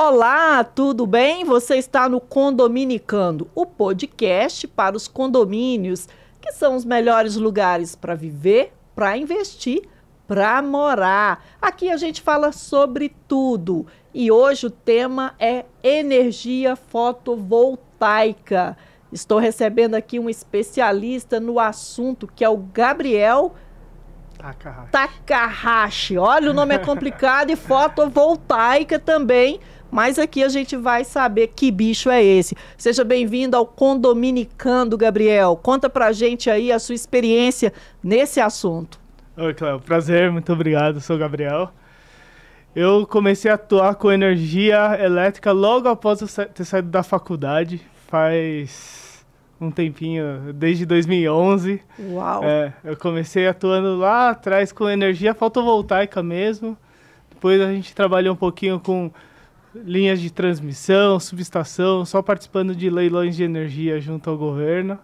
Olá, tudo bem? Você está no Condominicando, o podcast para os condomínios, que são os melhores lugares para viver, para investir, para morar. Aqui a gente fala sobre tudo e hoje o tema é energia fotovoltaica. Estou recebendo aqui um especialista no assunto, que é o Gabriel Takahashi. Olha, o nome é complicado e fotovoltaica também. Mas aqui a gente vai saber que bicho é esse. Seja bem-vindo ao Condominicando, Gabriel. Conta pra gente aí a sua experiência nesse assunto. Oi, Cléo. Prazer, muito obrigado. Sou o Gabriel. Eu comecei a atuar com energia elétrica logo após eu ter saído da faculdade. Faz um tempinho, desde 2011. Uau! Eu comecei atuando lá atrás com energia fotovoltaica mesmo. Depois a gente trabalhou um pouquinho com linhas de transmissão, subestação, só participando de leilões de energia junto ao governo.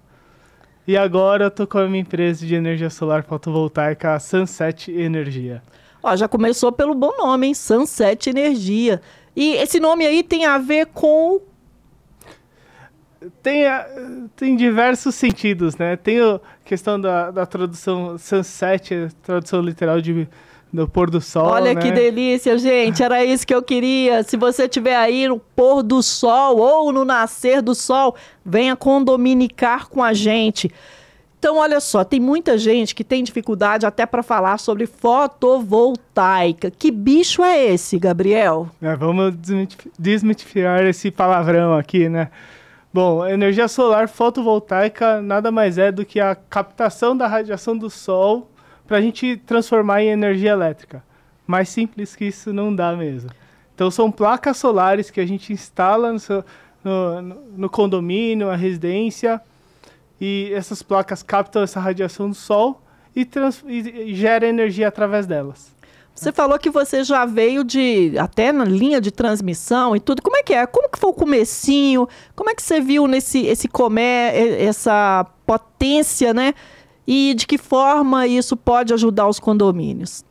E agora eu tô com a minha empresa de energia solar fotovoltaica, a Sunset Energia. Ó, já começou pelo bom nome, hein? Sunset Energia. E esse nome aí tem a ver com... Tem diversos sentidos, né? Tem a questão da tradução sunset, a tradução literal do pôr do sol. Olha, né? Que delícia, gente. Era isso que eu queria. Se você estiver aí no pôr do sol ou no nascer do sol, venha condominicar com a gente. Então, olha só, tem muita gente que tem dificuldade até para falar sobre fotovoltaica. Que bicho é esse, Gabriel? Vamos desmitificar esse palavrão aqui, né? Bom, a energia solar fotovoltaica nada mais é do que a captação da radiação do sol para a gente transformar em energia elétrica. Mais simples que isso não dá mesmo. Então são placas solares que a gente instala no condomínio, na residência, e essas placas captam essa radiação do sol e gera energia através delas. Você falou que você já veio até na linha de transmissão e tudo. Como é que é? Como que foi o comecinho? Como é que você viu essa potência, né? E de que forma isso pode ajudar os condomínios?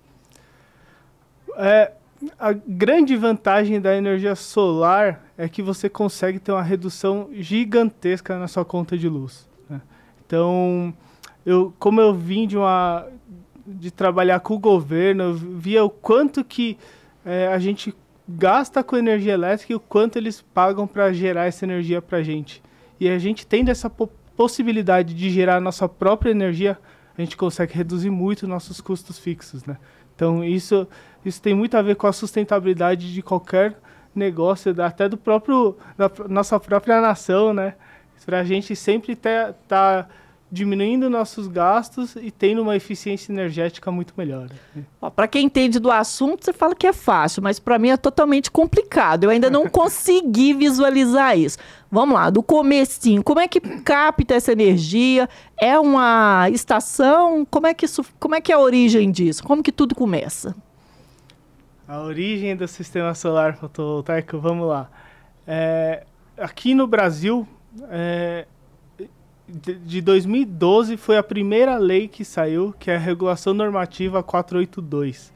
A grande vantagem da energia solar é que você consegue ter uma redução gigantesca na sua conta de luz, né? Então, como eu vim de trabalhar com o governo, eu via o quanto que a gente gasta com energia elétrica e o quanto eles pagam para gerar essa energia para a gente. E a gente tendo essa possibilidade de gerar a nossa própria energia, a gente consegue reduzir muito nossos custos fixos, né? Então isso tem muito a ver com a sustentabilidade de qualquer negócio, até da nossa própria nação, né? Para a gente sempre tá diminuindo nossos gastos e tendo uma eficiência energética muito melhor. Para quem entende do assunto, você fala que é fácil, mas para mim é totalmente complicado. Eu ainda não consegui visualizar isso. Vamos lá, do comecinho. Como é que capta essa energia? É uma estação? Como é que é a origem disso? Como que tudo começa? A origem do sistema solar fotovoltaico, vamos lá. Aqui no Brasil, de 2012 foi a primeira lei que saiu, que é a Regulação Normativa 482.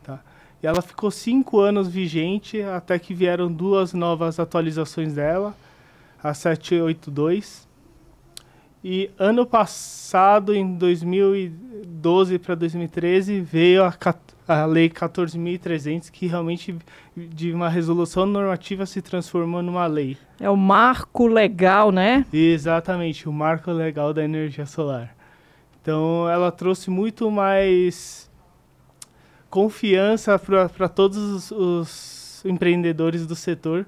Tá? E ela ficou 5 anos vigente, até que vieram 2 novas atualizações dela, a 782. E ano passado, em 2012 para 2013, veio a Lei 14.300, que realmente de uma resolução normativa se transformou numa lei. É o marco legal, né? Exatamente, o marco legal da energia solar. Então, ela trouxe muito mais confiança para todos os empreendedores do setor,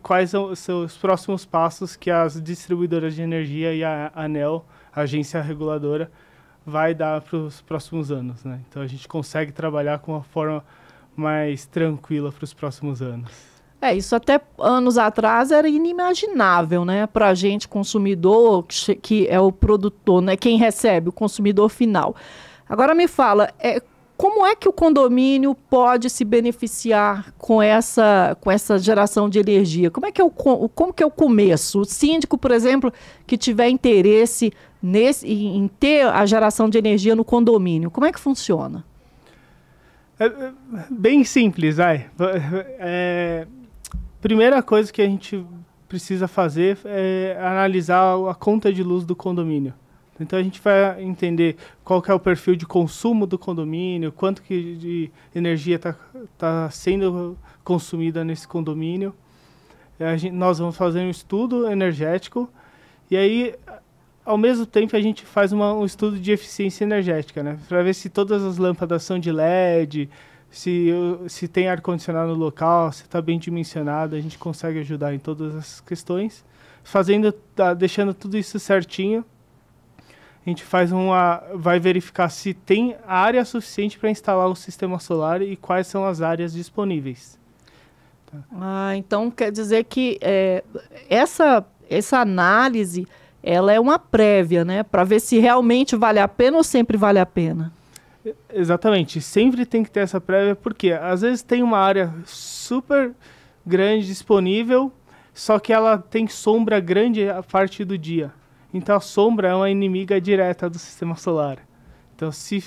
quais são os próximos passos que as distribuidoras de energia e a ANEEL, a agência reguladora, vai dar para os próximos anos, né? Então, a gente consegue trabalhar com uma forma mais tranquila para os próximos anos. Isso até anos atrás era inimaginável, né? Para a gente, consumidor, que é o produtor, né? Quem recebe, o consumidor final. Agora me fala, como é que o condomínio pode se beneficiar com essa geração de energia? Como que é o começo? O síndico, por exemplo, que tiver interesse em ter a geração de energia no condomínio, como é que funciona? Bem simples, vai. primeira coisa que a gente precisa fazer é analisar a conta de luz do condomínio. Então a gente vai entender qual que é o perfil de consumo do condomínio, quanto que de energia tá sendo consumida nesse condomínio. Nós vamos fazer um estudo energético e aí, ao mesmo tempo, a gente faz um estudo de eficiência energética, né? Para ver se todas as lâmpadas são de LED, se tem ar-condicionado no local, se está bem dimensionado, a gente consegue ajudar em todas essas questões. Deixando tudo isso certinho, a gente vai verificar se tem área suficiente para instalar o sistema solar e quais são as áreas disponíveis. Tá? Então quer dizer que essa análise, ela é uma prévia, né? Para ver se realmente vale a pena ou sempre vale a pena. Exatamente, sempre tem que ter essa prévia, porque às vezes tem uma área super grande disponível, só que ela tem sombra grande a parte do dia. Então a sombra é uma inimiga direta do sistema solar. Então se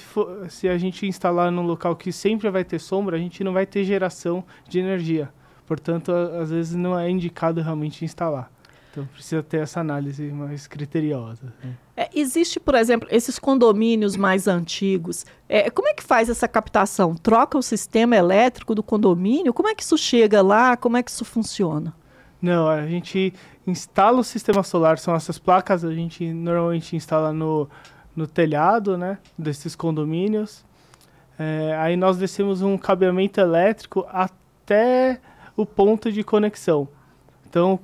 a gente instalar num local que sempre vai ter sombra, a gente não vai ter geração de energia. Portanto, às vezes não é indicado realmente instalar. Então precisa ter essa análise mais criteriosa. Existe, por exemplo, esses condomínios mais antigos. Como é que faz essa captação? Troca o sistema elétrico do condomínio? Como é que isso chega lá? Como é que isso funciona? Não, a gente instala o sistema solar, são essas placas, a gente normalmente instala no telhado, né, desses condomínios. Aí nós descemos um cabeamento elétrico até o ponto de conexão. Então,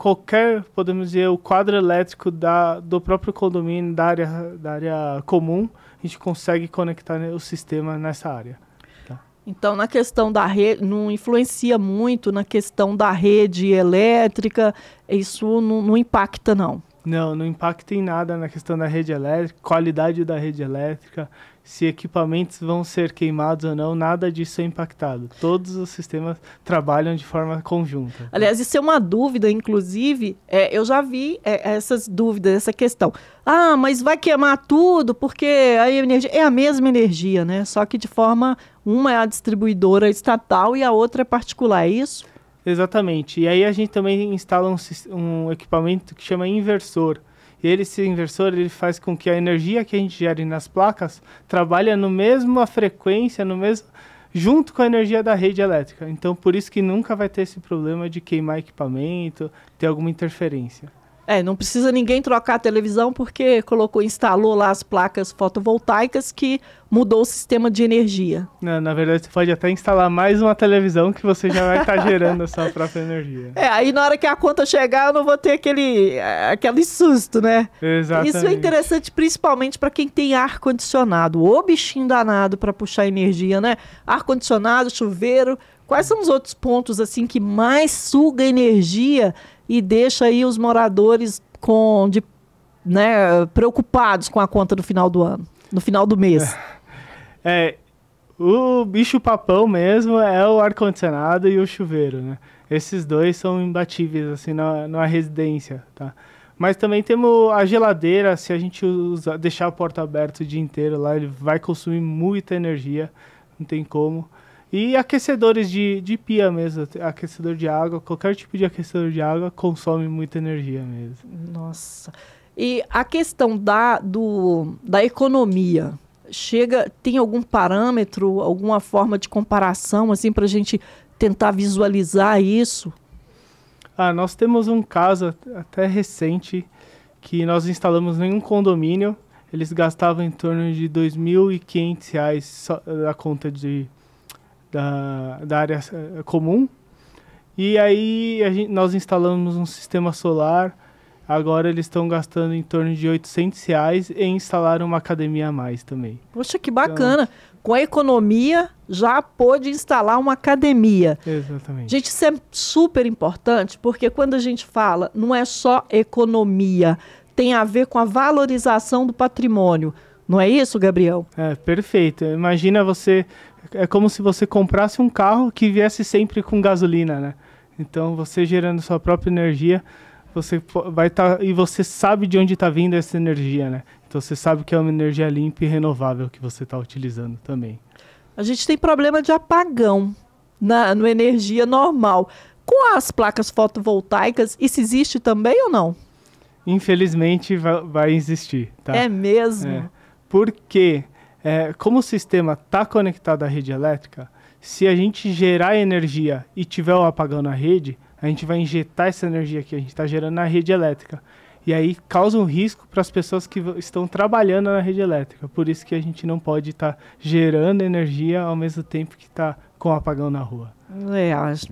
podemos dizer, o quadro elétrico do próprio condomínio, da área comum, a gente consegue conectar o sistema nessa área. Tá? Então, na questão da rede, não influencia muito na questão da rede elétrica, isso não impacta, não? Não impacta em nada na questão da rede elétrica, qualidade da rede elétrica, se equipamentos vão ser queimados ou não, nada disso é impactado. Todos os sistemas trabalham de forma conjunta. Aliás, isso é uma dúvida, inclusive, eu já vi essas dúvidas, essa questão. Ah, mas vai queimar tudo porque a energia é a mesma energia, né? Só que de forma, uma é a distribuidora estatal e a outra é particular, é isso? Exatamente. E aí a gente também instala um equipamento que chama inversor. E esse inversor ele faz com que a energia que a gente gere nas placas trabalhe na mesma frequência, junto com a energia da rede elétrica. Então, por isso que nunca vai ter esse problema de queimar equipamento, ter alguma interferência. Não precisa ninguém trocar a televisão porque instalou lá as placas fotovoltaicas que mudou o sistema de energia. Não, na verdade, você pode até instalar mais uma televisão que você já vai estar gerando a sua própria energia. Aí na hora que a conta chegar, eu não vou ter aquele susto, né? Exatamente. Isso é interessante principalmente para quem tem ar-condicionado. Ô bichinho danado para puxar energia, né? Ar-condicionado, chuveiro. Quais são os outros pontos assim que mais suga energia e deixa aí os moradores preocupados com a conta no final do ano, no final do mês? O bicho-papão mesmo é o ar-condicionado e o chuveiro, né? Esses dois são imbatíveis, assim, na residência, tá? Mas também temos a geladeira, se a gente deixar a porta aberta o dia inteiro lá, ele vai consumir muita energia, não tem como. E aquecedores de pia mesmo, aquecedor de água, qualquer tipo de aquecedor de água consome muita energia mesmo. Nossa. E a questão da economia, tem algum parâmetro, alguma forma de comparação, assim, para a gente tentar visualizar isso? Nós temos um caso até recente que nós instalamos em um condomínio, eles gastavam em torno de R$ 2.500 a conta da área comum. E aí nós instalamos um sistema solar. Agora eles estão gastando em torno de R$ 800 e instalaram uma academia a mais também. Poxa, que bacana. Então, com a economia, já pôde instalar uma academia. Exatamente. Gente, isso é super importante, porque quando a gente fala, não é só economia, tem a ver com a valorização do patrimônio. Não é isso, Gabriel? Perfeito. Imagina é como se você comprasse um carro que viesse sempre com gasolina, né? Então, você gerando sua própria energia, você vai e você sabe de onde está vindo essa energia, né? Então, você sabe que é uma energia limpa e renovável que você está utilizando também. A gente tem problema de apagão na energia normal. Com as placas fotovoltaicas, isso existe também ou não? Infelizmente vai existir, tá? É mesmo? Porque, como o sistema está conectado à rede elétrica, se a gente gerar energia e tiver um apagão na rede, a gente vai injetar essa energia que a gente está gerando na rede elétrica. E aí causa um risco para as pessoas que estão trabalhando na rede elétrica. Por isso que a gente não pode estar gerando energia ao mesmo tempo que está com o apagão na rua.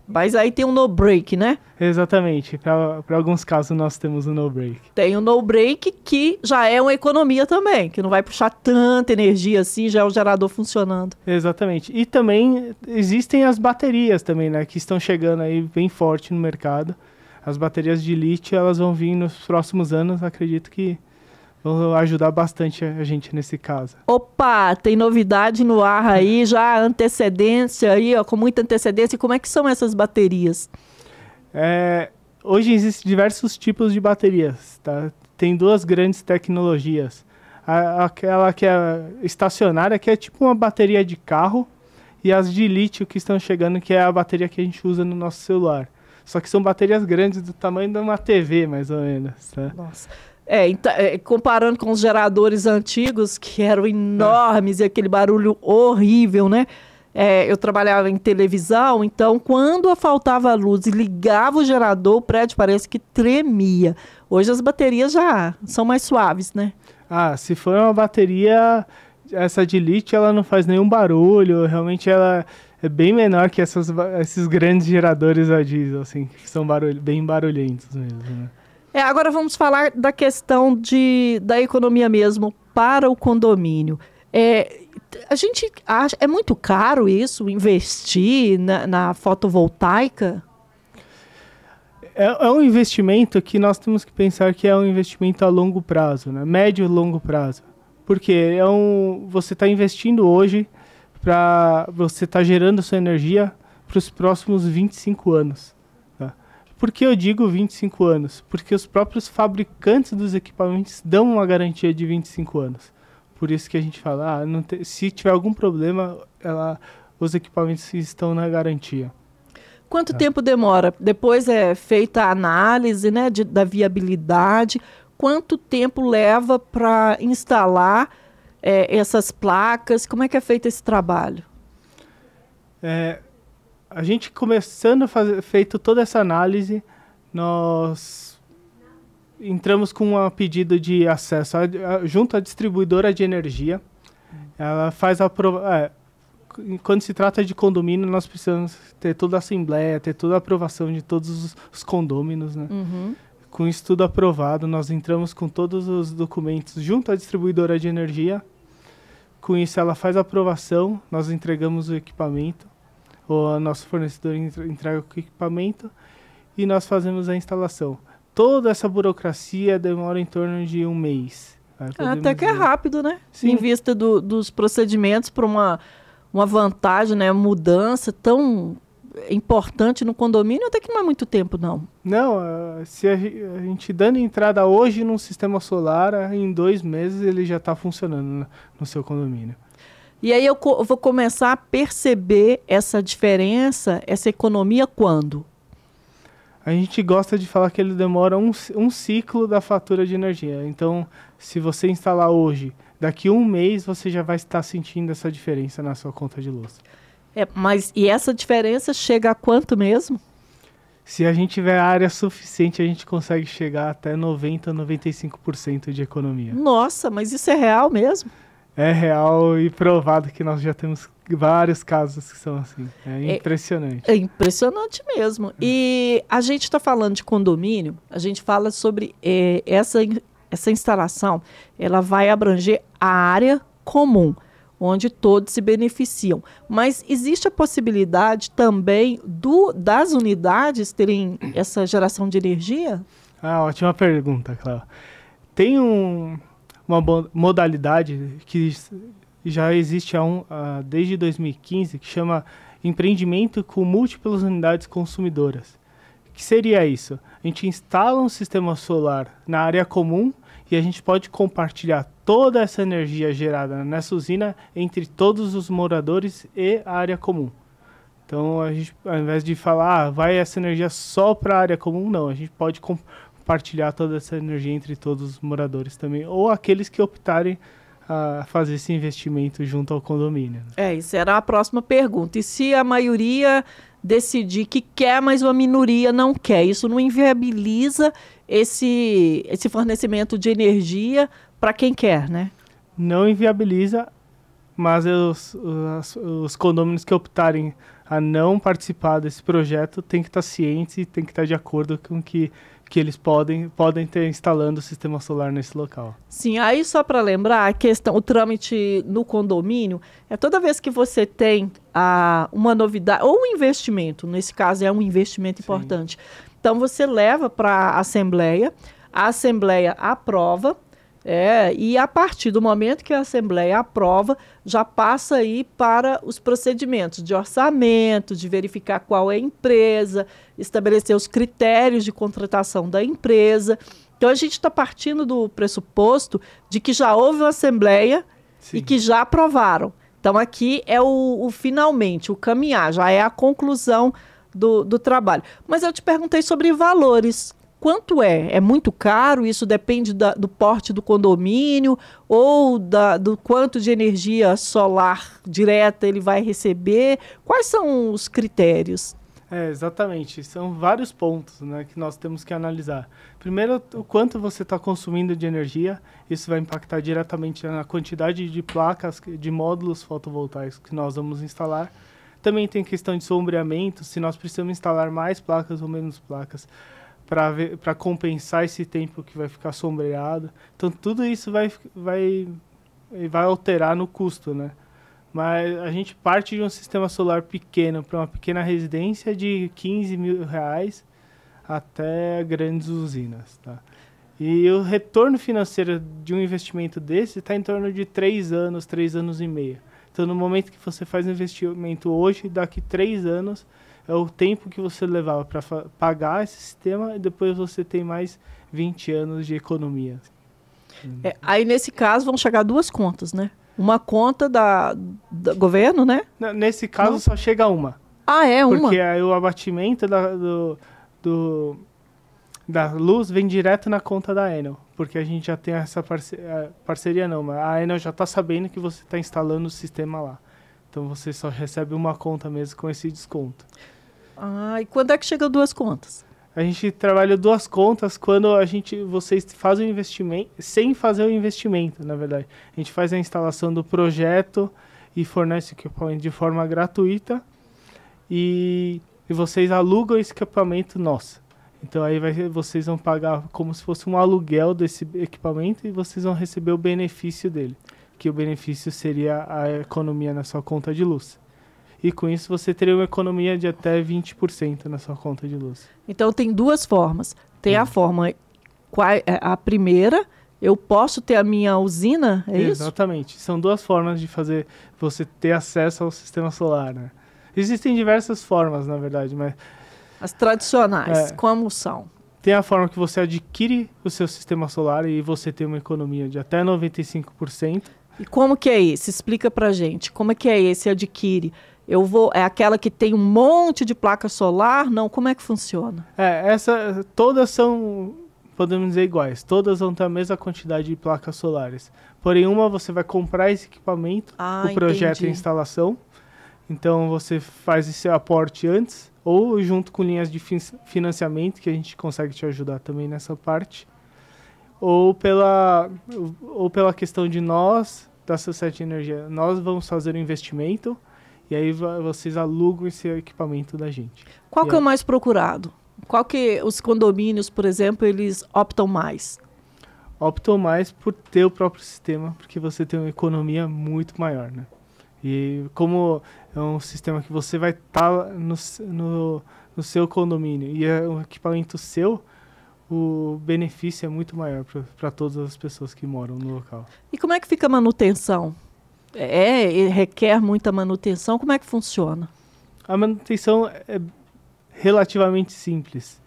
Mas aí tem um no-break, né? Exatamente. Para alguns casos nós temos um no-break. Tem um no-break que já é uma economia também, que não vai puxar tanta energia assim, já é o gerador funcionando. Exatamente. E também existem as baterias também, né? Que estão chegando aí bem forte no mercado. As baterias de lítio, elas vão vir nos próximos anos, acredito que vão ajudar bastante a gente nesse caso. Opa, tem novidade no ar aí, já antecedência aí, ó, com muita antecedência. E como é que são essas baterias? Hoje existem diversos tipos de baterias, tá? Tem duas grandes tecnologias. Aquela que é estacionária, que é tipo uma bateria de carro, e as de lítio que estão chegando, que é a bateria que a gente usa no nosso celular. Só que são baterias grandes do tamanho de uma TV, mais ou menos. Tá? Nossa. Então, comparando com os geradores antigos, que eram enormes e aquele barulho horrível, né? Eu trabalhava em televisão, então quando faltava luz e ligava o gerador, o prédio parece que tremia. Hoje as baterias já são mais suaves, né? Se for uma bateria, essa de lítio, ela não faz nenhum barulho, realmente ela é bem menor que esses grandes geradores a diesel, assim, que são bem barulhentos mesmo, né? Agora vamos falar da questão da economia mesmo para o condomínio. A gente acha, é muito caro isso, investir na fotovoltaica? É um investimento que nós temos que pensar que é um investimento a longo prazo, né? Médio e longo prazo. Porque você está investindo hoje para você estar gerando sua energia para os próximos 25 anos. Tá? Por que eu digo 25 anos? Porque os próprios fabricantes dos equipamentos dão uma garantia de 25 anos. Por isso que a gente fala, se tiver algum problema, os equipamentos estão na garantia. Quanto tempo demora? Depois é feita a análise, né, da viabilidade. Quanto tempo leva para instalar essas placas? Como é que é feito esse trabalho? A gente começando feito toda essa análise, nós entramos com um pedido de acesso junto à distribuidora de energia. Ela faz quando se trata de condomínio, nós precisamos ter toda a assembleia, ter toda a aprovação de todos os condôminos, né? Uhum. Com isso tudo aprovado, nós entramos com todos os documentos junto à distribuidora de energia. Com isso, ela faz a aprovação, nós entregamos o equipamento, o nosso fornecedor entrega o equipamento e nós fazemos a instalação. Toda essa burocracia demora em torno de um mês. Até que é rápido, né? Sim. Em vista dos procedimentos para uma vantagem, né? Mudança tão importante no condomínio, até que não é muito tempo, não. Não, se a gente dando entrada hoje num sistema solar, em 2 meses ele já está funcionando no seu condomínio. E aí eu vou começar a perceber essa diferença, essa economia quando? A gente gosta de falar que ele demora um ciclo da fatura de energia. Então, se você instalar hoje, daqui a um mês você já vai estar sentindo essa diferença na sua conta de luz. E essa diferença chega a quanto mesmo? Se a gente tiver área suficiente, a gente consegue chegar até 90%, 95% de economia. Nossa, mas isso é real mesmo? É real e provado que nós já temos vários casos que são assim. É impressionante. É impressionante mesmo. E a gente está falando de condomínio, a gente fala sobre essa instalação, ela vai abranger a área comum, onde todos se beneficiam. Mas existe a possibilidade também das unidades terem essa geração de energia? Ótima pergunta, Cláudia. Tem uma modalidade que já existe desde 2015, que chama empreendimento com múltiplas unidades consumidoras. O que seria isso? A gente instala um sistema solar na área comum e a gente pode compartilhar toda essa energia gerada nessa usina entre todos os moradores e a área comum. Então, a gente, ao invés de falar, vai essa energia só para a área comum, não. A gente pode compartilhar toda essa energia entre todos os moradores também, ou aqueles que optarem a fazer esse investimento junto ao condomínio. Isso era a próxima pergunta. E se a maioria decidir que quer, mas uma minoria não quer, isso não inviabiliza esse fornecimento de energia para quem quer, né? Não inviabiliza, mas os condôminos que optarem a não participar desse projeto têm que estar cientes e têm que estar de acordo com que eles podem ter instalando o sistema solar nesse local. Sim, aí só para lembrar, a questão, o trâmite no condomínio, é toda vez que você tem uma novidade, ou um investimento, nesse caso é um investimento importante. Então você leva para a Assembleia aprova, e a partir do momento que a Assembleia aprova, já passa aí para os procedimentos de orçamento, de verificar qual é a empresa, estabelecer os critérios de contratação da empresa. Então, a gente está partindo do pressuposto de que já houve uma Assembleia e que já aprovaram. Então, aqui é finalmente, o caminhar, já é a conclusão do trabalho. Mas eu te perguntei sobre valores. Quanto é? É muito caro? Isso depende do porte do condomínio ou do quanto de energia solar direta ele vai receber? Quais são os critérios? Exatamente. São vários pontos, né, que nós temos que analisar. Primeiro, o quanto você está consumindo de energia. Isso vai impactar diretamente na quantidade de placas, de módulos fotovoltaicos que nós vamos instalar. Também tem questão de sombreamento, se nós precisamos instalar mais placas ou menos placas, para compensar esse tempo que vai ficar sombreado. Então, tudo isso vai alterar no custo, né? Mas a gente parte de um sistema solar pequeno para uma pequena residência de R$15.000 até grandes usinas, tá? E o retorno financeiro de um investimento desse está em torno de 3 anos, 3 anos e meio. Então, no momento que você faz um investimento hoje, daqui 3 anos, é o tempo que você levava para pagar esse sistema e depois você tem mais 20 anos de economia. Aí, nesse caso, vão chegar 2 contas, né? Uma conta do governo, né? Nesse caso, só chega uma. Uma? Porque aí o abatimento da luz vem direto na conta da Enel. Porque a gente já tem essa parceria, não, mas a Enel já está sabendo que você está instalando o sistema lá. Então, você só recebe uma conta mesmo com esse desconto. E quando é que chega 2 contas? A gente trabalha 2 contas quando vocês fazem o investimento, sem fazer o investimento, na verdade. A gente faz a instalação do projeto e fornece o equipamento de forma gratuita e vocês alugam esse equipamento nosso. Então, aí vocês vão pagar como se fosse um aluguel desse equipamento e vocês vão receber o benefício dele, que o benefício seria a economia na sua conta de luz. E com isso você teria uma economia de até 20% na sua conta de luz. Então tem 2 formas. Tem a forma, a primeira, eu posso ter a minha usina, é isso? Exatamente. São 2 formas de fazer você ter acesso ao sistema solar, né? Existem diversas formas, na verdade, mas... As tradicionais, como são? Tem a forma que você adquire o seu sistema solar e você tem uma economia de até 95%. E como que é esse? Explica pra gente. Como é que é esse adquire? É aquela que tem um monte de placa solar? Não, como é que funciona? Todas são, podemos dizer, iguais. Todas vão ter a mesma quantidade de placas solares. Porém, uma você vai comprar esse equipamento, o projeto e a instalação. Então, você faz esse aporte antes, ou junto com linhas de financiamento, que a gente consegue te ajudar também nessa parte. Ou pela questão de nós, da Sociedade Energia, nós vamos fazer o investimento, e aí vocês alugam esse equipamento da gente. Qual que é o mais procurado? Qual que os condomínios, por exemplo, eles optam mais? Optam mais por ter o próprio sistema, porque você tem uma economia muito maior, né? E como é um sistema que você vai estar no seu condomínio e é um equipamento seu, o benefício é muito maior para todas as pessoas que moram no local. E como é que fica a manutenção? Requer muita manutenção? Como é que funciona? A manutenção é relativamente simples.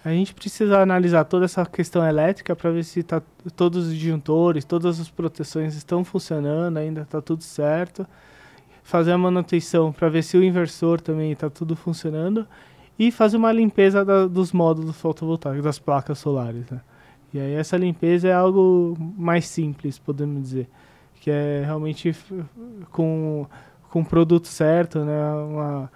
A gente precisa analisar toda essa questão elétrica para ver se todos os disjuntores, todas as proteções estão funcionando, ainda está tudo certo. fazer a manutenção para ver se o inversor também está tudo funcionando e fazer uma limpeza dos módulos fotovoltaicos, das placas solares, né? E aí essa limpeza é algo mais simples, podemos dizer, que é realmente com o produto certo, né?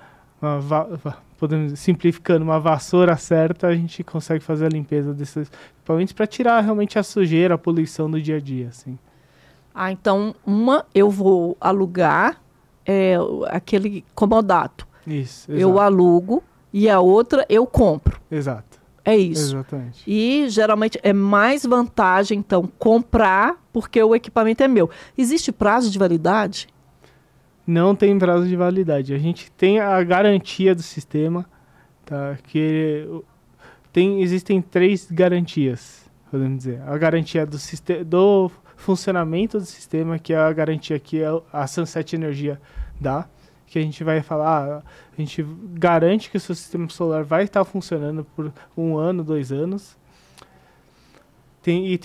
Podemos dizer, simplificando, uma vassoura certa, a gente consegue fazer a limpeza desses equipamentos para tirar realmente a sujeira, a poluição do dia a dia, assim. Ah, então eu vou alugar aquele comodato. Isso, exato. Eu alugo e a outra eu compro. Exato. É isso. Exatamente. E geralmente é mais vantagem, então, comprar porque o equipamento é meu. Existe prazo de validade? Não tem prazo de validade. A gente tem a garantia do sistema, tá? Existem 3 garantias, podemos dizer. A garantia do funcionamento do sistema, que é a garantia que a Sunset Energia dá, que a gente vai falar, a gente garante que o seu sistema solar vai estar funcionando por 1 ano, 2 anos. Tem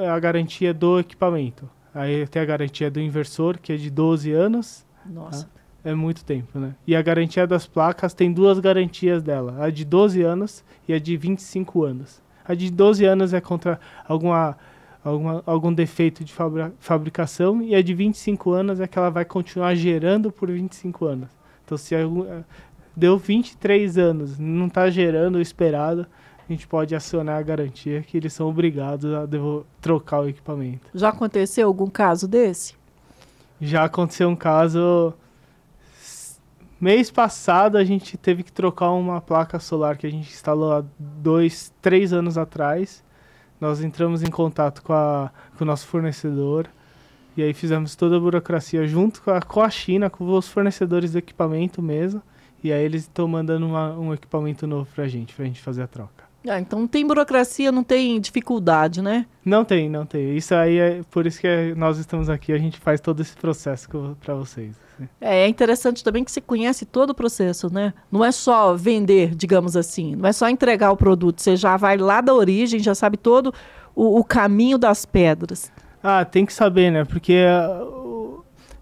a garantia do equipamento. Aí tem a garantia do inversor, que é de 12 anos. Nossa. Tá? É muito tempo, né? E a garantia das placas tem 2 garantias dela. A de 12 anos e a de 25 anos. A de 12 anos é contra algum defeito de fabricação, e a de 25 anos é que ela vai continuar gerando por 25 anos. Então, se deu 23 anos, não está gerando o esperado, a gente pode acionar a garantia que eles são obrigados a trocar o equipamento. Já aconteceu algum caso desse? Já aconteceu um caso... Mês passado a gente teve que trocar uma placa solar que a gente instalou há 2, 3 anos atrás. Nós entramos em contato com o nosso fornecedor e aí fizemos toda a burocracia junto com a China, com os fornecedores do equipamento mesmo. E aí eles estão mandando um equipamento novo pra gente fazer a troca. Então não tem burocracia, não tem dificuldade, né? Não tem. Isso aí é por isso que nós estamos aqui, a gente faz todo esse processo para vocês. Assim. É interessante também que você conhece todo o processo, né? Não é só vender, digamos assim, não é só entregar o produto, você já vai lá da origem, já sabe todo o caminho das pedras. Ah, tem que saber, né? Porque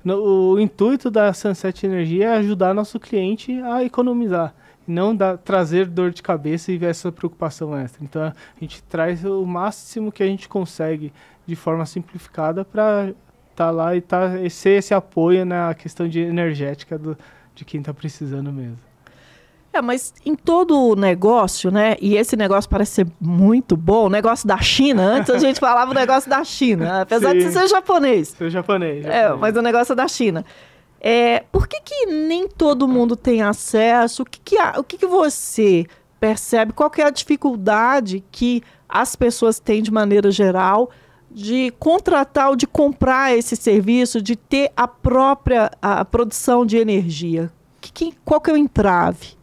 o intuito da Sunset Energia é ajudar nosso cliente a economizar. Não trazer dor de cabeça e essa preocupação extra. Então, a gente traz o máximo que a gente consegue de forma simplificada para estar lá e ser esse apoio na questão energética de quem está precisando mesmo. Mas em todo negócio, né? E esse negócio parece ser muito bom, o negócio da China. Antes a gente falava o negócio da China, apesar de ser japonês. Ser japonês. Mas o negócio é da China. Por que nem todo mundo tem acesso? O que você percebe? Qual que é a dificuldade que as pessoas têm de maneira geral de contratar ou de comprar esse serviço, de ter a produção de energia? Qual que é o entrave?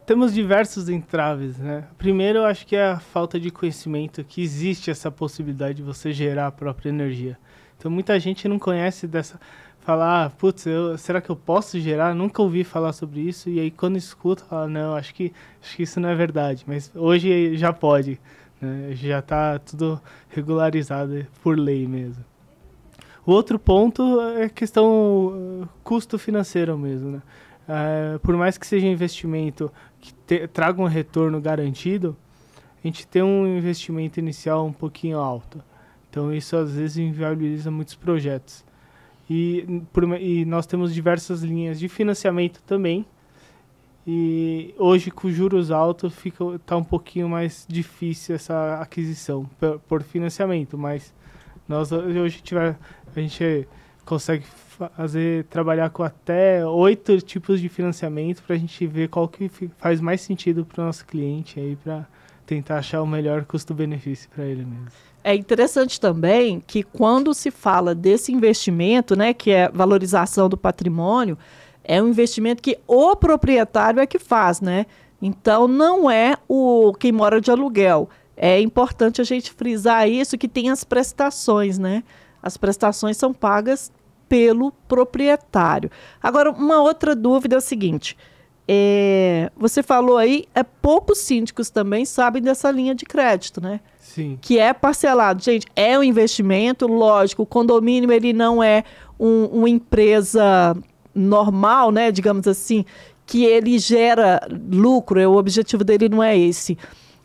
Temos diversos entraves, né? Primeiro, eu acho que é a falta de conhecimento que existe essa possibilidade de você gerar a própria energia. Então, muita gente não conhece falar, putz, será que eu posso gerar? Nunca ouvi falar sobre isso. E aí, quando escuta, fala, não, acho que isso não é verdade. Mas hoje já pode, né? Já está tudo regularizado por lei mesmo. O outro ponto é a questão custo financeiro mesmo, né? Por mais que seja um investimento que traga um retorno garantido, a gente tem um investimento inicial um pouquinho alto. Então, isso às vezes inviabiliza muitos projetos. E nós temos diversas linhas de financiamento também. E hoje, com juros altos, está um pouquinho mais difícil essa aquisição por financiamento. Mas a gente consegue trabalhar com até 8 tipos de financiamento para a gente ver qual que faz mais sentido para o nosso cliente aí, para tentar achar o melhor custo-benefício para ele mesmo. É interessante também que quando se fala desse investimento, né, que é valorização do patrimônio, é um investimento que o proprietário é que faz, né? Então não é quem mora de aluguel. É importante a gente frisar isso, que tem as prestações, né? As prestações são pagas pelo proprietário. Agora, uma outra dúvida é o seguinte: você falou aí, poucos síndicos também sabem dessa linha de crédito, né? Sim. Que é parcelado. Gente, é um investimento, lógico, o condomínio ele não é uma empresa normal, né, digamos assim, que ele gera lucro, o objetivo dele não é esse.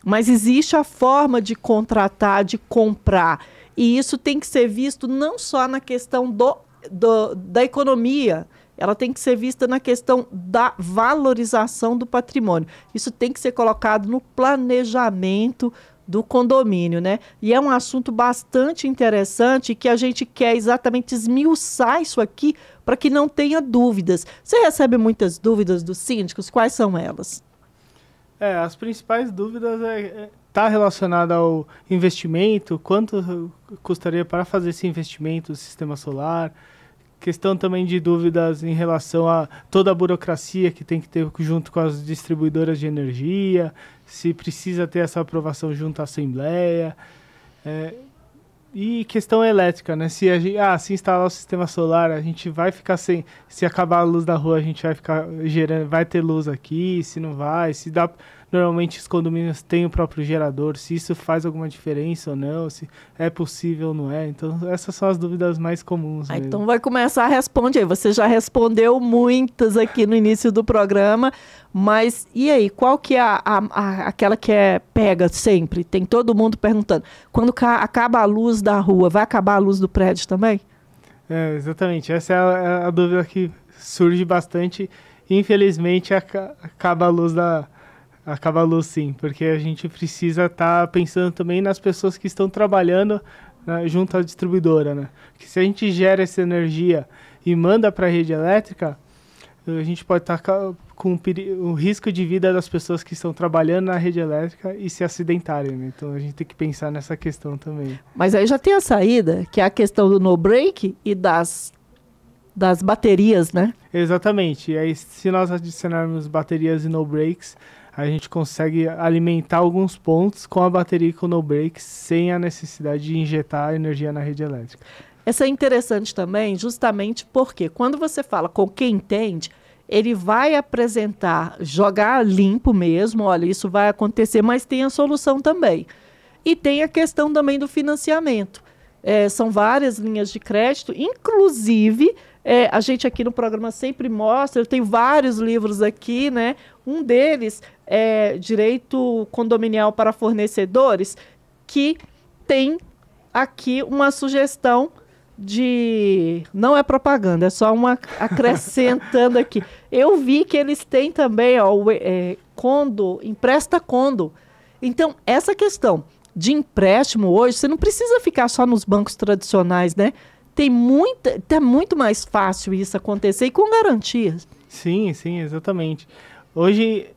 Mas existe a forma de contratar, de comprar. E isso tem que ser visto não só na questão da economia, ela tem que ser vista na questão da valorização do patrimônio. Isso tem que ser colocado no planejamento do condomínio, né? E é um assunto bastante interessante que a gente quer exatamente esmiuçar isso aqui para que não tenha dúvidas. Você recebe muitas dúvidas dos síndicos? Quais são elas? As principais dúvidas tá relacionada ao investimento, quanto custaria para fazer esse investimento do sistema solar, questão também de dúvidas em relação a toda a burocracia que tem que ter junto com as distribuidoras de energia, se precisa ter essa aprovação junto à Assembleia, e questão elétrica, né? Se instalar o sistema solar, a gente vai ficar sem, se acabar a luz da rua, a gente vai ficar gerando, vai ter luz aqui, se não vai, se dá. Normalmente os condomínios têm o próprio gerador, se isso faz alguma diferença ou não, se é possível ou não é. Então, essas são as dúvidas mais comuns mesmo. Então vai começar a responder aí. Você já respondeu muitas aqui no início do programa, mas e aí, qual que é aquela que pega sempre? Tem todo mundo perguntando. Quando acaba a luz da rua, vai acabar a luz do prédio também? Exatamente. Essa é a dúvida que surge bastante. Infelizmente, acaba a luz Acaba a luz, sim, porque a gente precisa estar pensando também nas pessoas que estão trabalhando, né, junto à distribuidora, né? Porque se a gente gera essa energia e manda para a rede elétrica, a gente pode estar com o risco de vida das pessoas que estão trabalhando na rede elétrica e se acidentarem, né? Então a gente tem que pensar nessa questão também. Mas aí já tem a saída, que é a questão do no-break e das baterias, né? Exatamente. E aí, se nós adicionarmos baterias e no-breaks, a gente consegue alimentar alguns pontos com a bateria e com o no-break sem a necessidade de injetar energia na rede elétrica. Essa é interessante também, justamente porque quando você fala com quem entende, ele vai apresentar, jogar limpo mesmo, olha, isso vai acontecer, mas tem a solução também. E tem a questão também do financiamento. São várias linhas de crédito, inclusive... a gente aqui no programa sempre mostra, eu tenho vários livros aqui, né? Um deles é Direito Condominial para Fornecedores, que tem aqui uma sugestão de... Não é propaganda, é só uma acrescentando aqui. Eu vi que eles têm também, ó, empresta condo. Então, essa questão de empréstimo hoje, você não precisa ficar só nos bancos tradicionais, né? Tá muito mais fácil isso acontecer e com garantias. Sim, exatamente. Hoje,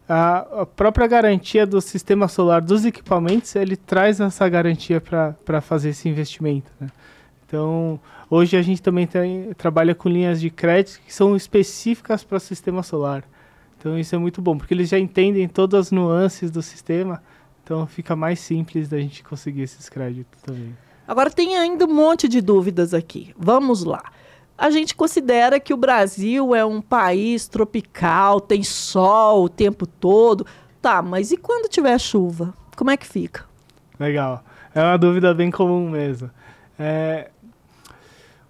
a própria garantia do sistema solar dos equipamentos, ele traz essa garantia para fazer esse investimento, né? Então, hoje a gente também trabalha com linhas de crédito que são específicas para o sistema solar. Então, isso é muito bom, porque eles já entendem todas as nuances do sistema, então fica mais simples da gente conseguir esses créditos também. Agora, tem ainda um monte de dúvidas aqui. Vamos lá. A gente considera que o Brasil é um país tropical, tem sol o tempo todo. Tá, mas e quando tiver chuva? Como é que fica? Legal. É uma dúvida bem comum mesmo.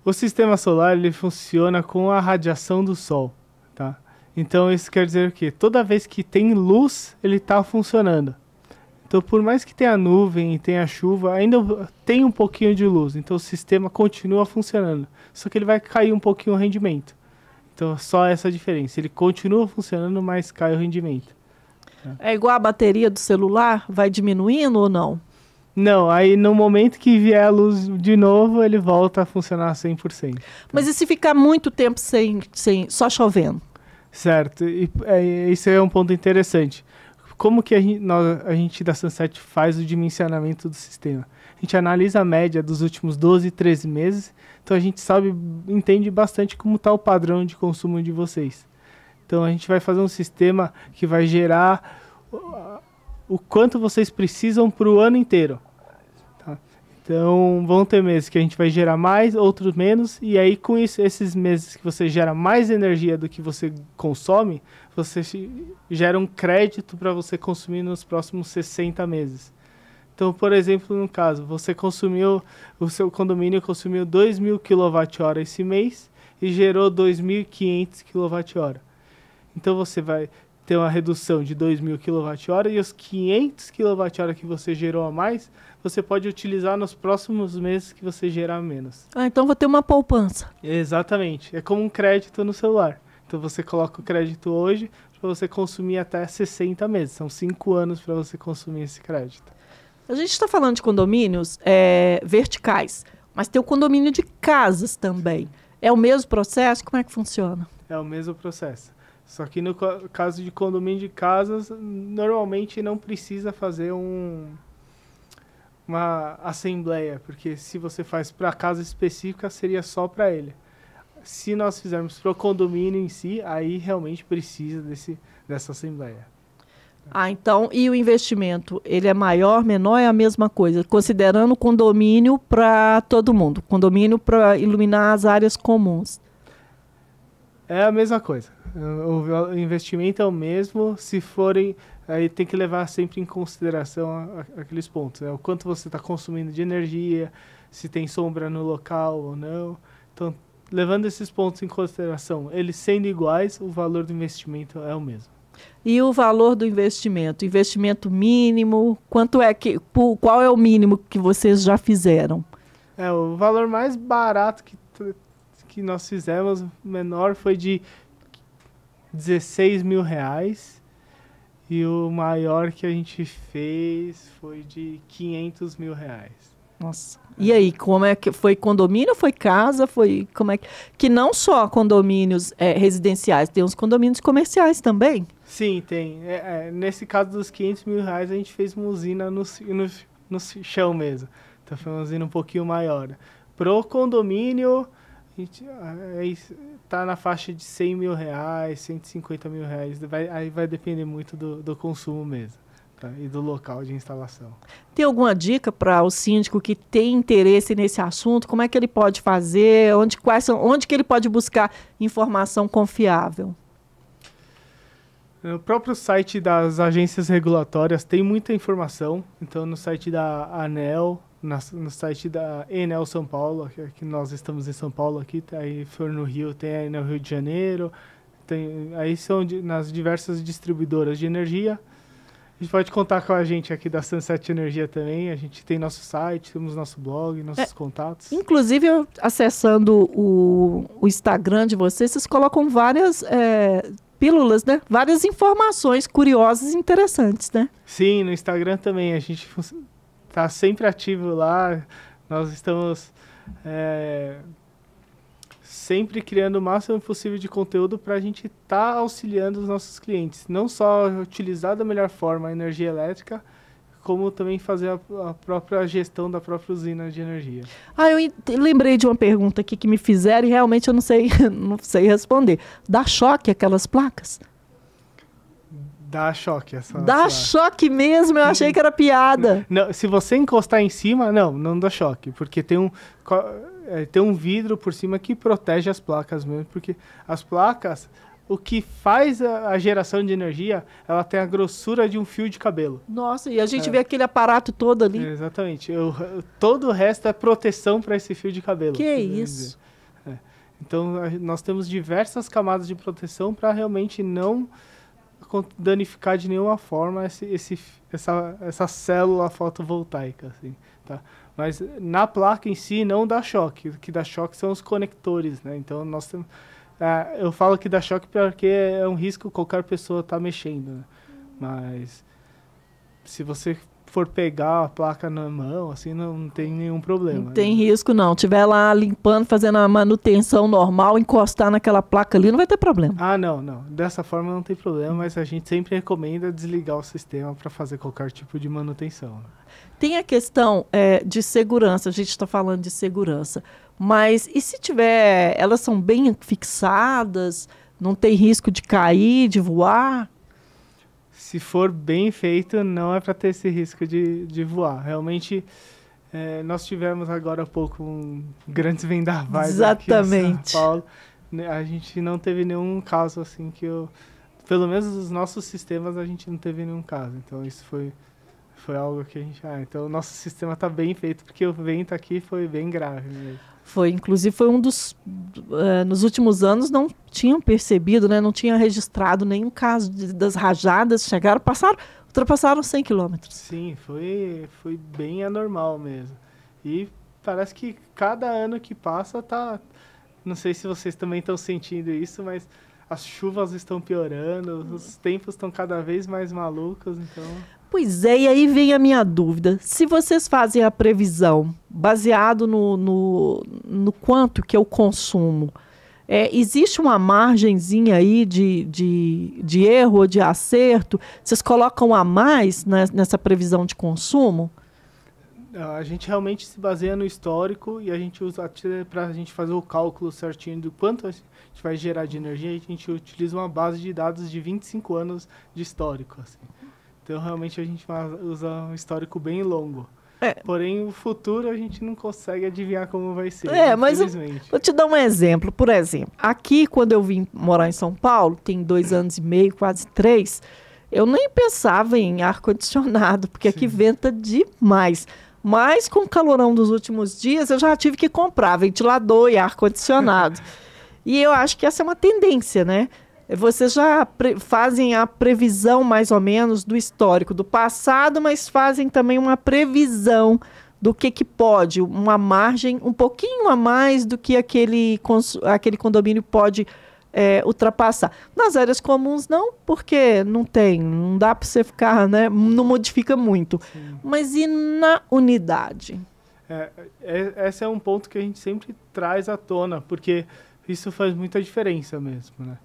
O sistema solar, ele funciona com a radiação do sol, tá? Então, isso quer dizer que toda vez que tem luz, ele está funcionando. Então, por mais que tenha nuvem e tenha chuva, ainda tem um pouquinho de luz. Então, o sistema continua funcionando. Só que ele vai cair um pouquinho o rendimento. Então, só essa diferença. Ele continua funcionando, mas cai o rendimento. É igual a bateria do celular? Vai diminuindo ou não? Não, aí no momento que vier a luz de novo, ele volta a funcionar 100%. Mas e se ficar muito tempo só chovendo? Certo. Isso é um ponto interessante. Como que a gente da Sunset faz o dimensionamento do sistema? A gente analisa a média dos últimos 12, 13 meses, então a gente entende bastante como está o padrão de consumo de vocês. Então a gente vai fazer um sistema que vai gerar o quanto vocês precisam para o ano inteiro. Tá? Então, vão ter meses que a gente vai gerar mais, outros menos, e aí com isso, esses meses que você gera mais energia do que você consome, você gera um crédito para você consumir nos próximos 60 meses. Então, por exemplo, no caso, o seu condomínio consumiu 2.000 kWh esse mês e gerou 2.500 kWh. Então, você vai ter uma redução de 2.000 kWh e os 500 kWh que você gerou a mais, você pode utilizar nos próximos meses que você gerar menos. Ah, então vou ter uma poupança. Exatamente. É como um crédito no celular. Então você coloca o crédito hoje para você consumir até 60 meses. São 5 anos para você consumir esse crédito. A gente está falando de condomínios verticais, mas tem o condomínio de casas também. É o mesmo processo? Como é que funciona? É o mesmo processo. Só que no caso de condomínio de casas, normalmente não precisa fazer uma assembleia, porque se você faz para casa específica, seria só para ele. Se nós fizermos para o condomínio em si, aí realmente precisa dessa assembleia. Ah, então, e o investimento? Ele é maior, menor, é a mesma coisa? Considerando o condomínio para todo mundo, condomínio para iluminar as áreas comuns. É a mesma coisa. O investimento é o mesmo, se forem... Aí tem que levar sempre em consideração aqueles pontos, né? O quanto você está consumindo de energia, se tem sombra no local ou não. Então, levando esses pontos em consideração, eles sendo iguais, o valor do investimento é o mesmo. E o valor do investimento? Investimento mínimo? Qual é o mínimo que vocês já fizeram? O valor mais barato que nós fizemos, menor, foi de R$16.000. E o maior que a gente fez foi de R$500.000. Nossa. E aí, como é que foi? Condomínio, foi casa, como é que não só condomínios residenciais, tem uns condomínios comerciais também? Sim, tem. Nesse caso dos R$500.000, a gente fez uma usina no chão mesmo. Então foi uma usina um pouquinho maior. Pro condomínio, a gente tá na faixa de R$100.000, R$150.000. Aí vai depender muito do consumo mesmo, tá? E do local de instalação. Tem alguma dica para o síndico que tem interesse nesse assunto? Como é que ele pode fazer? Onde que ele pode buscar informação confiável? No próprio site das agências regulatórias tem muita informação. Então, no site da ANEEL, no site da Enel São Paulo, que nós estamos em São Paulo aqui, aí for no Rio, tem aí no Rio de Janeiro, aí são nas diversas distribuidoras de energia. A gente pode contar com a gente aqui da Sunset Energia também, a gente tem nosso site, temos nosso blog, nossos contatos. Inclusive, acessando o Instagram de vocês colocam várias pílulas, né? Várias informações curiosas e interessantes, né? Sim, no Instagram também, a gente está sempre ativo lá, nós estamos sempre criando o máximo possível de conteúdo para a gente estar auxiliando os nossos clientes. Não só utilizar da melhor forma a energia elétrica, como também fazer a própria gestão da própria usina de energia. Eu lembrei de uma pergunta aqui que me fizeram e realmente eu não sei responder. Dá choque aquelas placas? Dá choque. Dá choque mesmo? Eu achei que era piada. Não, se você encostar em cima, não dá choque, porque tem um vidro por cima que protege as placas mesmo, porque as placas, o que faz a geração de energia, ela tem a grossura de um fio de cabelo. Nossa, e a gente vê aquele aparato todo ali. Exatamente. Todo o resto é proteção para esse fio de cabelo. Que isso? Então, nós temos diversas camadas de proteção para realmente não danificar de nenhuma forma essa célula fotovoltaica, assim, tá? Mas na placa em si não dá choque. O que dá choque são os conectores, né? Então nós temos, eu falo que dá choque porque é um risco qualquer pessoa estar mexendo, né? Mas se você for pegar a placa na mão, assim, não tem nenhum problema. Não tem risco, não. Tiver lá limpando, fazendo a manutenção normal, encostar naquela placa ali, não vai ter problema. Não. Dessa forma não tem problema, mas a gente sempre recomenda desligar o sistema para fazer qualquer tipo de manutenção. Tem a questão de segurança, a gente está falando de segurança, mas e se tiver, elas são bem fixadas, não tem risco de cair, de voar? Se for bem feito, não é para ter esse risco de voar. Realmente, Nós tivemos agora há pouco grandes vendavais Exatamente. aqui em São Paulo. A gente não teve nenhum caso assim pelo menos nos nossos sistemas a gente não teve nenhum caso. Então isso foi algo que a gente... então o nosso sistema está bem feito, porque o vento aqui foi bem grave mesmo. Inclusive foi um dos... nos últimos anos não tinham percebido, né? Não tinha registrado nenhum caso das rajadas, ultrapassaram 100 quilômetros. Sim, foi bem anormal mesmo. E parece que cada ano que passa tá... Não sei se vocês também estão sentindo isso, mas as chuvas estão piorando, os tempos estão cada vez mais malucos, então... Pois é, e aí vem a minha dúvida. Se vocês fazem a previsão baseado no quanto que eu consumo, existe uma margenzinha aí de erro ou de acerto? Vocês colocam a mais nessa previsão de consumo? A gente realmente se baseia no histórico e a gente usa para a gente fazer o cálculo certinho do quanto a gente vai gerar de energia. A gente utiliza uma base de dados de 25 anos de histórico, assim. Então, realmente, a gente usa um histórico bem longo. Porém, o futuro a gente não consegue adivinhar como vai ser, mas vou te dar um exemplo. Por exemplo, aqui, quando eu vim morar em São Paulo, tem 2 anos e meio, quase 3, eu nem pensava em ar-condicionado, porque aqui venta demais. Mas, com o calorão dos últimos dias, eu já tive que comprar ventilador e ar-condicionado. E eu acho que essa é uma tendência, né? Vocês já fazem a previsão, mais ou menos, do histórico do passado, mas fazem também uma previsão do que pode, uma margem um pouquinho a mais do que aquele condomínio pode ultrapassar. Nas áreas comuns, não, porque não dá para você ficar, né? Não modifica muito. Sim. Mas e na unidade? Esse é um ponto que a gente sempre traz à tona, porque isso faz muita diferença mesmo, né?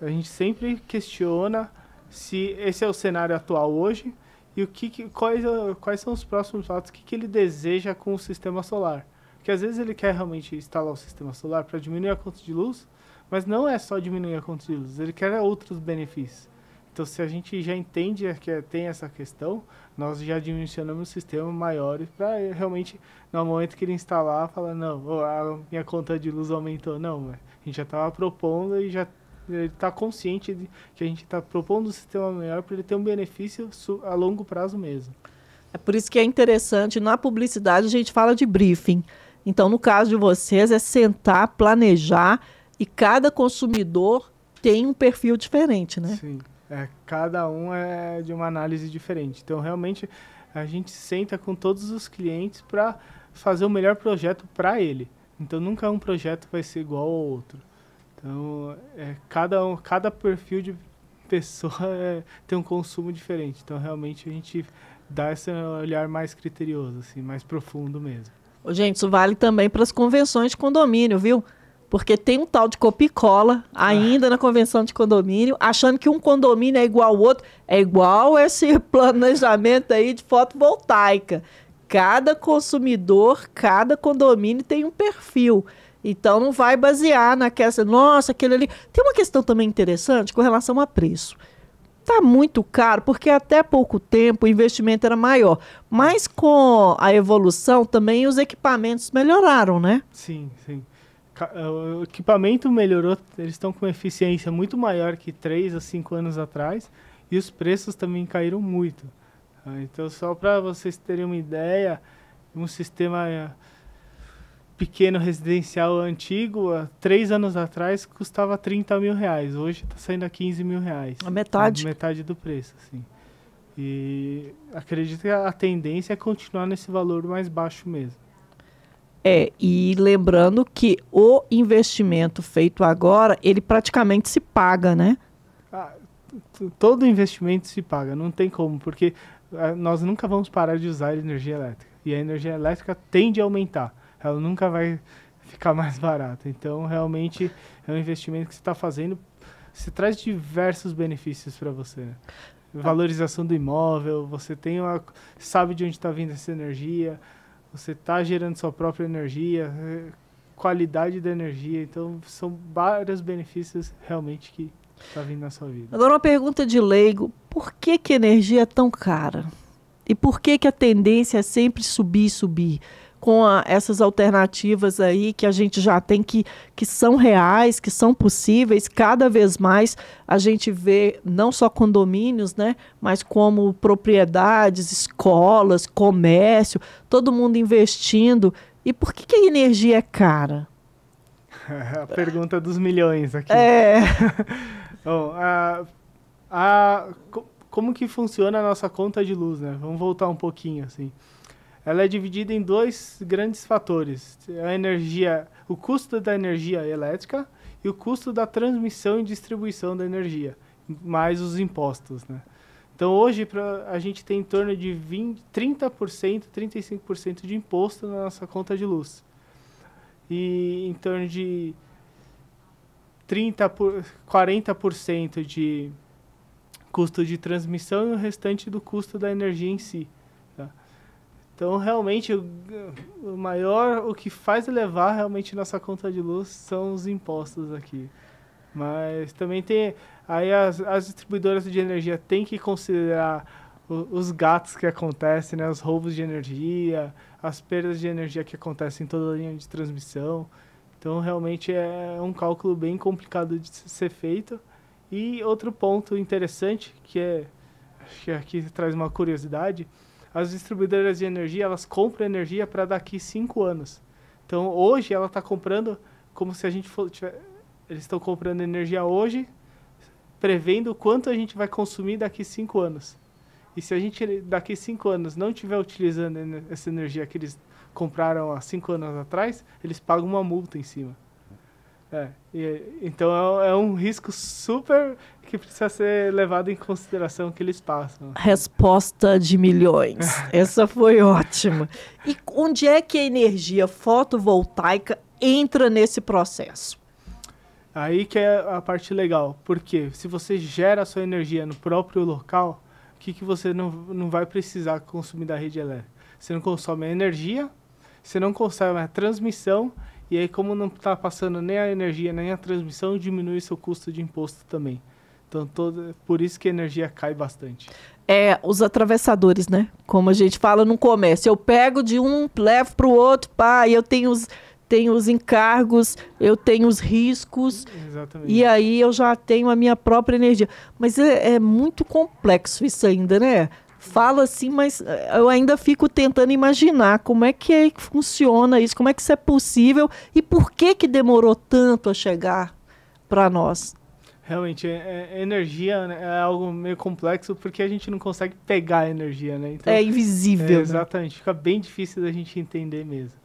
A gente sempre questiona se esse é o cenário atual hoje e quais são os próximos passos, o que ele deseja com o sistema solar. Porque às vezes ele quer realmente instalar o sistema solar para diminuir a conta de luz, mas não é só diminuir a conta de luz, ele quer outros benefícios. Então, se a gente já entende que tem essa questão, nós já dimensionamos o sistema maior para realmente, no momento que ele instalar, falar, não, a minha conta de luz aumentou. Não, a gente já estava propondo e já ele está consciente de que a gente está propondo um sistema melhor para ele ter um benefício a longo prazo mesmo. É por isso que é interessante, na publicidade a gente fala de briefing. Então, no caso de vocês, é sentar, planejar, e cada consumidor tem um perfil diferente, né? Sim, cada um é de uma análise diferente. Então, realmente, a gente senta com todos os clientes para fazer o melhor projeto para ele. Então, nunca um projeto vai ser igual ao outro. Então, cada perfil de pessoa tem um consumo diferente. Então, realmente, a gente dá esse olhar mais criterioso, assim, mais profundo mesmo. Gente, isso vale também para as convenções de condomínio, viu? Porque tem um tal de copia e cola ainda na convenção de condomínio, achando que um condomínio é igual ao outro. É igual esse planejamento aí de fotovoltaica. Cada consumidor, cada condomínio tem um perfil. Então, não vai basear nossa, aquele ali... Tem uma questão também interessante com relação a preço. Está muito caro, porque até pouco tempo o investimento era maior. Mas com a evolução também os equipamentos melhoraram, né? Sim, sim. O equipamento melhorou, eles estão com eficiência muito maior que 3 a 5 anos atrás e os preços também caíram muito. Então, só para vocês terem uma ideia, um sistema pequeno residencial antigo, há 3 anos atrás, custava 30 mil reais. Hoje está saindo a 15 mil reais. A metade. Metade do preço, assim. E acredito que a tendência é continuar nesse valor mais baixo mesmo. E lembrando que o investimento feito agora, ele praticamente se paga, né? Todo investimento se paga, não tem como, porque nós nunca vamos parar de usar energia elétrica. E a energia elétrica tende a aumentar. Ela nunca vai ficar mais barata. Então, realmente, é um investimento que você está fazendo. Você traz diversos benefícios para você. Né? Valorização do imóvel, você sabe de onde está vindo essa energia, você está gerando sua própria energia, qualidade da energia. Então, são vários benefícios realmente que está vindo na sua vida. Agora, uma pergunta de leigo. Por que energia é tão cara? E por que que a tendência é sempre subir, subir? Com essas alternativas aí que a gente já tem que são reais, que são possíveis, cada vez mais a gente vê não só condomínios, né, mas como propriedades, escolas, comércio, todo mundo investindo. E por que que a energia é cara? A pergunta dos milhões aqui. Bom, como que funciona a nossa conta de luz, né? Vamos voltar um pouquinho, assim. Ela é dividida em dois grandes fatores: a energia, o custo da energia elétrica e o custo da transmissão e distribuição da energia, mais os impostos, né? Então, hoje, a gente tem em torno de 30%, 35% de imposto na nossa conta de luz. E em torno de 40% de custo de transmissão e o restante do custo da energia em si. Tá? Então, realmente, o que faz elevar realmente nossa conta de luz são os impostos aqui. Mas também tem, aí as distribuidoras de energia têm que considerar os gatos que acontecem, né, os roubos de energia, as perdas de energia que acontecem em toda a linha de transmissão. Então, realmente é um cálculo bem complicado de ser feito. E outro ponto interessante, acho que aqui traz uma curiosidade: as distribuidoras de energia, elas compram energia para daqui 5 anos. Então, hoje, ela está comprando como se a gente eles estão comprando energia hoje, prevendo o quanto a gente vai consumir daqui 5 anos. E se a gente, daqui 5 anos, não estiver utilizando essa energia que eles compraram há 5 anos atrás, eles pagam uma multa em cima. Então é um risco super que precisa ser levado em consideração que eles passam. Resposta de milhões. Essa foi ótima. E onde é que a energia fotovoltaica entra nesse processo? Aí que é a parte legal. Porque se você gera a sua energia no próprio local, o que você não vai precisar consumir da rede elétrica? Você não consome a energia, você não consome a transmissão. E aí, como não está passando nem a energia, nem a transmissão, diminui seu custo de imposto também. Então, por isso que a energia cai bastante. Os atravessadores, né? Como a gente fala no comércio. Eu pego de um, levo para o outro, e eu tenho os encargos, eu tenho os riscos. Exatamente. E aí eu já tenho a minha própria energia. Mas é muito complexo isso ainda, né? Fala assim, mas eu ainda fico tentando imaginar como é que funciona isso, como é que isso é possível e por que demorou tanto a chegar para nós. Realmente, energia, né, é algo meio complexo porque a gente não consegue pegar a energia, né? Então, é invisível. Exatamente, fica bem difícil da gente entender mesmo.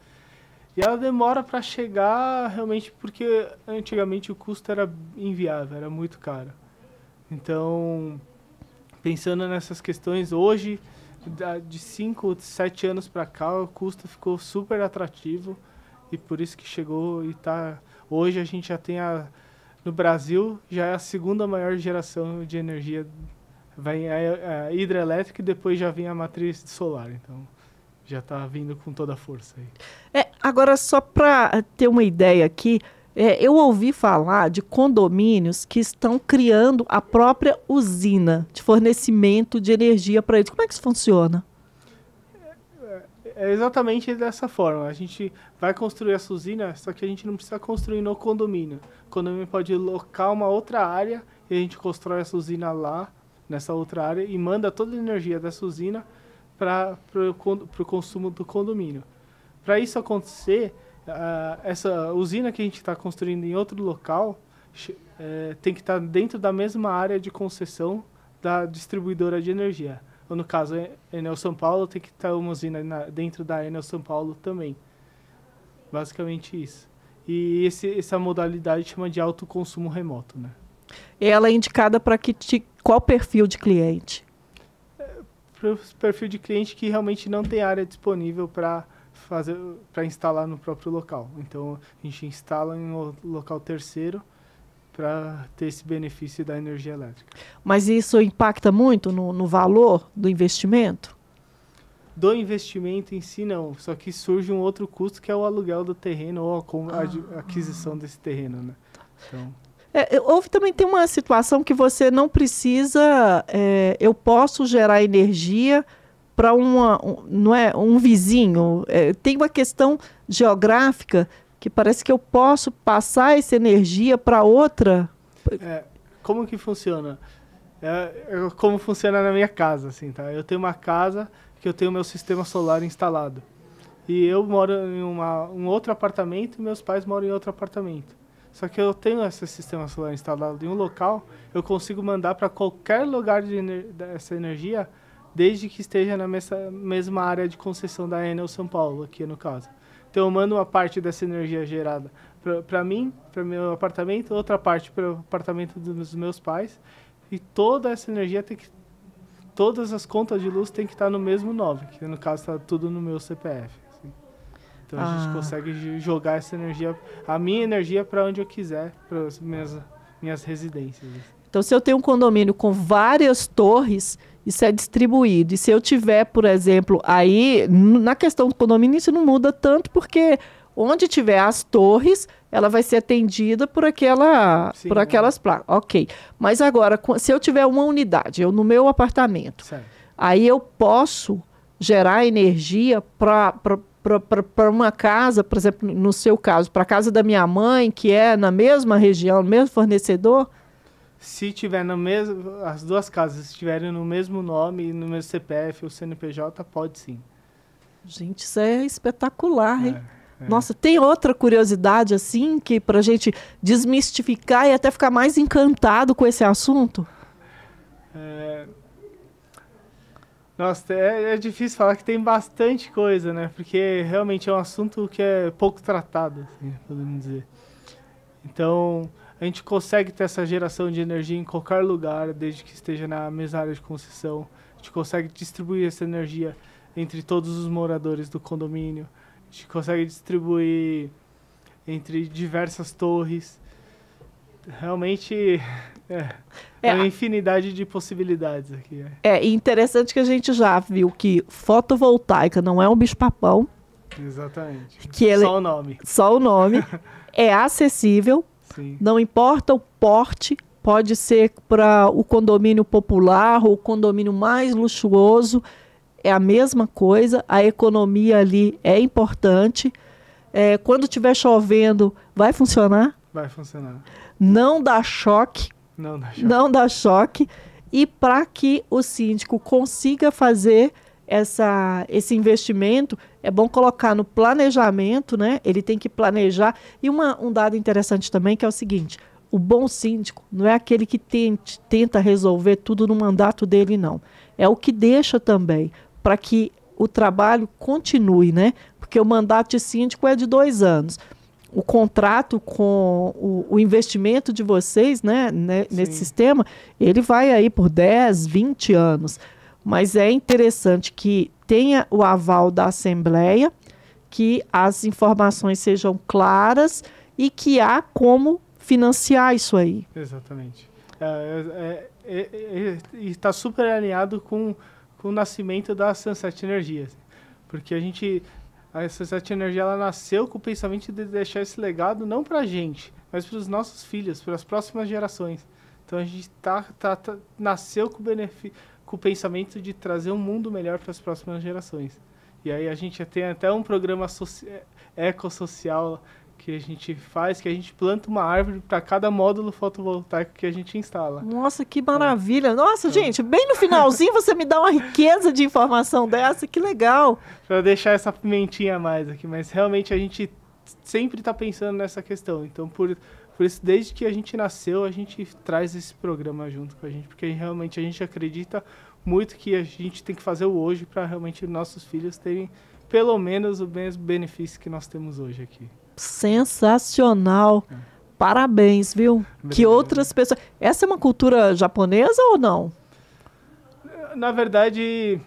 E ela demora para chegar realmente porque antigamente o custo era inviável, era muito caro. Então, pensando nessas questões, hoje, de 5, 7 anos para cá, o custo ficou super atrativo e por isso que chegou e tá. Hoje a gente já tem no Brasil, já é a segunda maior geração de energia, vem a hidrelétrica e depois já vem a matriz solar, então já está vindo com toda a força aí. Agora, só para ter uma ideia aqui, eu ouvi falar de condomínios que estão criando a própria usina de fornecimento de energia para eles. Como é que isso funciona? É exatamente dessa forma. A gente vai construir essa usina, só que a gente não precisa construir no condomínio. O condomínio pode locar uma outra área e a gente constrói essa usina lá, nessa outra área, e manda toda a energia dessa usina para o consumo do condomínio. Para isso acontecer, essa usina que a gente está construindo em outro local tem que estar dentro da mesma área de concessão da distribuidora de energia. Ou no caso, a Enel São Paulo tem que estar uma usina dentro da Enel São Paulo também. Basicamente isso. E essa modalidade chama de autoconsumo remoto, né? Ela é indicada para qual perfil de cliente? Para o perfil de cliente que realmente não tem área disponível para instalar no próprio local. Então, a gente instala em um local terceiro para ter esse benefício da energia elétrica. Mas isso impacta muito no valor do investimento? Do investimento em si, não. Só que surge um outro custo, que é o aluguel do terreno ou a aquisição desse terreno, né? Então... também tem uma situação que você não precisa... eu posso gerar energia para não é, um vizinho. Tem uma questão geográfica que parece que eu posso passar essa energia para outra. Como que funciona? Como funciona na minha casa, assim, tá? Eu tenho uma casa que eu tenho meu sistema solar instalado. E eu moro em um outro apartamento e meus pais moram em outro apartamento. Só que eu tenho esse sistema solar instalado em um local, eu consigo mandar para qualquer lugar dessa energia, desde que esteja na mesma área de concessão da Enel São Paulo, aqui no caso. Então eu mando uma parte dessa energia gerada para mim, para meu apartamento, outra parte para o apartamento dos meus pais, e toda essa energia todas as contas de luz tem que estar no mesmo nome, que no caso está tudo no meu CPF. Assim. Então a gente consegue jogar essa energia, a minha energia, para onde eu quiser, para as minhas residências. Então, se eu tenho um condomínio com várias torres, isso é distribuído. E se eu tiver, por exemplo, aí, na questão do condomínio, isso não muda tanto, porque onde tiver as torres, ela vai ser atendida por aquelas placas. Ok. Mas agora, se eu tiver uma unidade, eu no meu apartamento, certo, aí eu posso gerar energia para uma casa, por exemplo, no seu caso, para a casa da minha mãe, que é na mesma região, no mesmo fornecedor? Se tiver as duas casas estiverem no mesmo nome, no mesmo CPF ou CNPJ, pode sim. Gente, isso é espetacular, hein? Nossa, tem outra curiosidade assim, que pra gente desmistificar e até ficar mais encantado com esse assunto? Nossa, é difícil falar que tem bastante coisa, né? Porque realmente é um assunto que é pouco tratado, assim, podemos dizer. Então, a gente consegue ter essa geração de energia em qualquer lugar, desde que esteja na mesma área de concessão. A gente consegue distribuir essa energia entre todos os moradores do condomínio. A gente consegue distribuir entre diversas torres. Realmente é uma infinidade de possibilidades aqui. É interessante que a gente já viu que fotovoltaica não é um bicho-papão. Exatamente. Só o nome. Só o nome. É acessível. Sim. Não importa o porte. Pode ser para o condomínio popular ou o condomínio mais luxuoso. É a mesma coisa. A economia ali é importante. Quando estiver chovendo, vai funcionar? Vai funcionar. Não dá choque. Não dá choque. E para que o síndico consiga fazer esse investimento, é bom colocar no planejamento, né? Ele tem que planejar. E um dado interessante também, que é o seguinte: o bom síndico não é aquele que tenta resolver tudo no mandato dele, não. É o que deixa também, para que o trabalho continue, né? Porque o mandato de síndico é de 2 anos. O contrato com o investimento de vocês, né, nesse sistema, ele vai aí por 10, 20 anos. Mas é interessante que tenha o aval da Assembleia, que as informações sejam claras e que há como financiar isso aí. Exatamente. E está super alinhado com o nascimento da Sunset Energia. Porque a Sunset Energia, ela nasceu com o pensamento de deixar esse legado não para a gente, mas para os nossos filhos, para as próximas gerações. Então a gente nasceu com o pensamento de trazer um mundo melhor para as próximas gerações. E aí a gente tem até um programa ecossocial que a gente faz, que a gente planta uma árvore para cada módulo fotovoltaico que a gente instala. Nossa, que maravilha! Nossa, gente, bem no finalzinho você me dá uma riqueza de informação dessa, que legal! Para deixar essa pimentinha a mais aqui, mas realmente a gente sempre está pensando nessa questão. Então, por isso, desde que a gente nasceu, a gente traz esse programa junto com a gente, porque realmente a gente acredita muito que a gente tem que fazer o hoje para realmente nossos filhos terem pelo menos o mesmo benefício que nós temos hoje aqui. Sensacional! Parabéns, viu? Obrigado. Que outras pessoas... Essa é uma cultura japonesa ou não? Na verdade,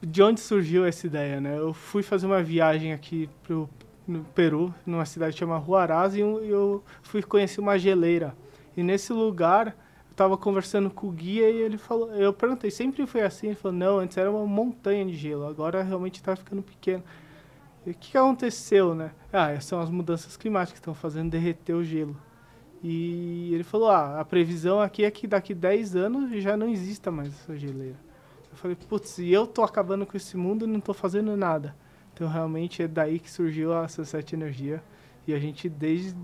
de onde surgiu essa ideia, né? Eu fui fazer uma viagem aqui no Peru, numa cidade chamada Huaraz, e eu fui conhecer uma geleira. E nesse lugar, eu estava conversando com o guia e ele falou... Eu perguntei, sempre foi assim? Ele falou, não, antes era uma montanha de gelo, agora realmente está ficando pequeno. E o que aconteceu, né? São as mudanças climáticas que estão fazendo derreter o gelo. E ele falou, a previsão aqui é que daqui 10 anos já não exista mais essa geleira. Eu falei, putz, e eu tô acabando com esse mundo e não tô fazendo nada. Então, realmente, é daí que surgiu a Sunset Energia. E a gente, desde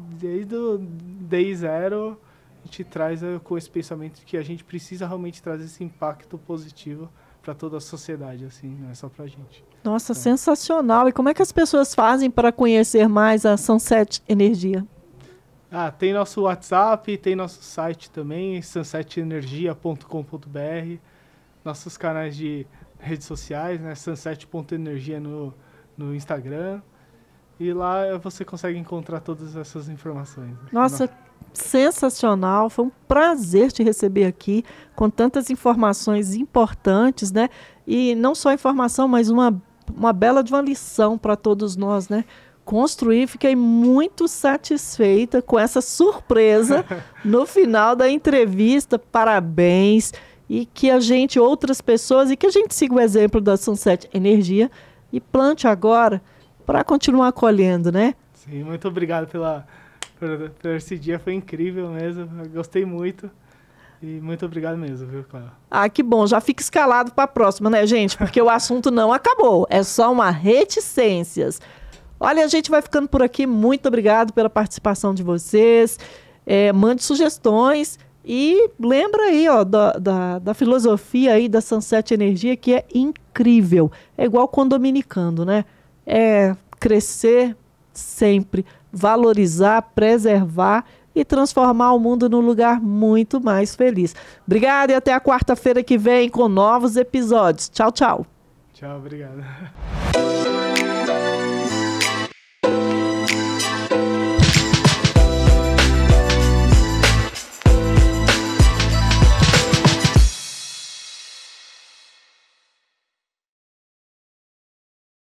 o Day Zero, a gente traz com esse pensamento que a gente precisa realmente trazer esse impacto positivo para toda a sociedade, assim, não é só para a gente. Nossa, sensacional. E como é que as pessoas fazem para conhecer mais a Sunset Energia? Tem nosso WhatsApp, tem nosso site também, sunsetenergia.com.br, nossos canais de redes sociais, né, sunset.energia no Instagram, e lá você consegue encontrar todas essas informações. Nossa, sensacional, foi um prazer te receber aqui, com tantas informações importantes, né? E não só informação, mas uma bela de uma lição para todos nós, né? Construir, fiquei muito satisfeita com essa surpresa no final da entrevista, parabéns, e que outras pessoas, e que a gente siga o exemplo da Sunset Energia e plante agora para continuar colhendo, né? Sim, muito obrigado por esse dia, foi incrível mesmo, eu gostei muito. E muito obrigado mesmo, viu, Cláudia? Que bom, já fica escalado para a próxima, né, gente? Porque o assunto não acabou, é só uma reticências. Olha, a gente vai ficando por aqui, muito obrigado pela participação de vocês, mande sugestões e lembra aí, ó, da filosofia aí da Sunset Energia, que é incrível, é igual condominicando, né? É crescer sempre, valorizar, preservar e transformar o mundo num lugar muito mais feliz. Obrigada e até a quarta-feira que vem com novos episódios. Tchau, tchau. Tchau, obrigado.